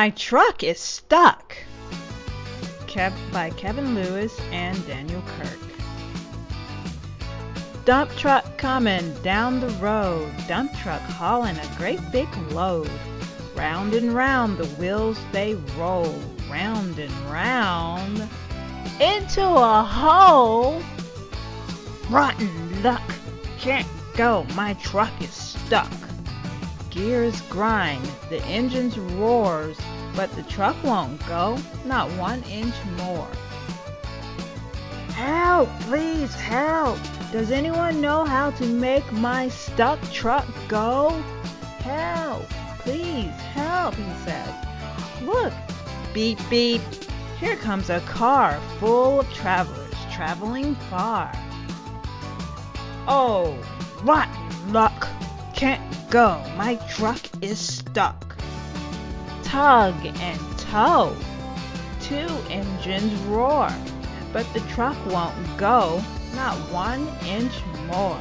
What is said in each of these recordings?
My truck is stuck. By Kevin Lewis and Daniel Kirk. Dump truck coming down the road. Dump truck hauling a great big load. Round and round the wheels they roll. Round and round into a hole. Rotten luck. Can't go. My truck is stuck. Gears grind. The engines roars. But the truck won't go, not 1 inch more. Help, please help. Does anyone know how to make my stuck truck go? Help, please help, he says. Look, beep, beep. Here comes a car full of travelers traveling far. Oh, rotten luck. Can't go. My truck is stuck. Tug and tow. 2 engines roar, but the truck won't go, not 1 inch more.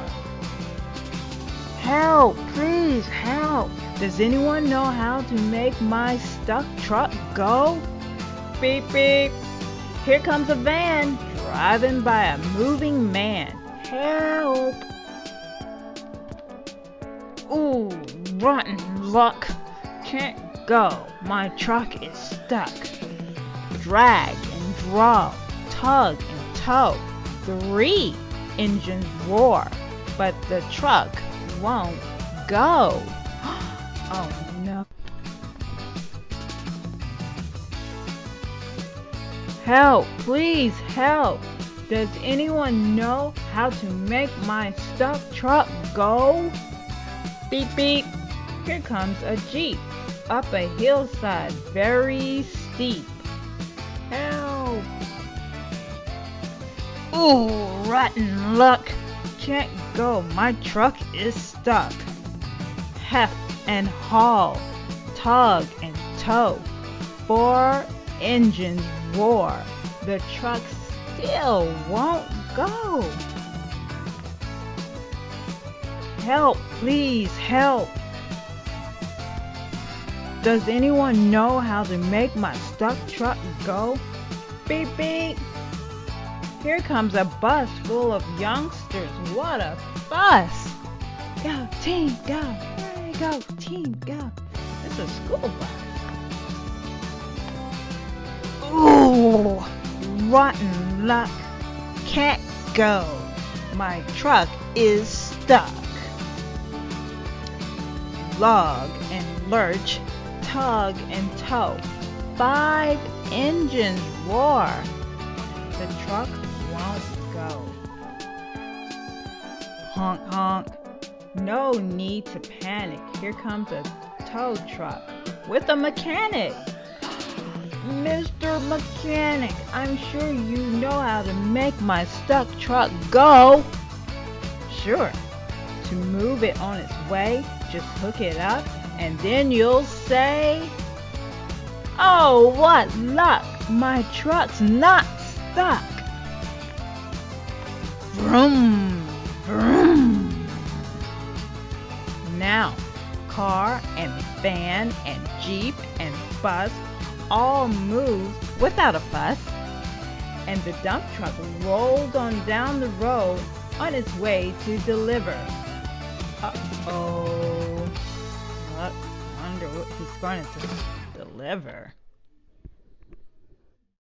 Help, please help. Does anyone know how to make my stuck truck go? Beep, beep. Here comes a van driving by a moving man. Help. Ooh, rotten luck. Can't go. My truck is stuck. Drag and draw, tug and tow. 3 engines roar, but the truck won't go. Oh no. Help, please help. Does anyone know how to make my stuck truck go? Beep, beep. Here comes a Jeep. Up a hillside, very steep. Help! Ooh, rotten luck. Can't go. My truck is stuck. Heft and haul, tug and tow. 4 engines roar. The truck still won't go. Help, please help. Does anyone know how to make my stuck truck go? Beep, beep. Here comes a bus full of youngsters. What a fuss. Go, team, go. Hurry, go, team, go. It's a school bus. Ooh, rotten luck. Can't go. My truck is stuck. Log and lurch, tug and tow. 5 engines roar. The truck won't go. Honk, honk. No need to panic. Here comes a tow truck with a mechanic. Mr. Mechanic, I'm sure you know how to make my stuck truck go. Sure. To move it on its way, just hook it up and then you'll say, oh, what luck! My truck's not stuck. Vroom, vroom. Now, car and van and Jeep and bus all move without a fuss, and the dump truck rolled on down the road on its way to deliver. Uh-oh. I wonder what he's going to deliver.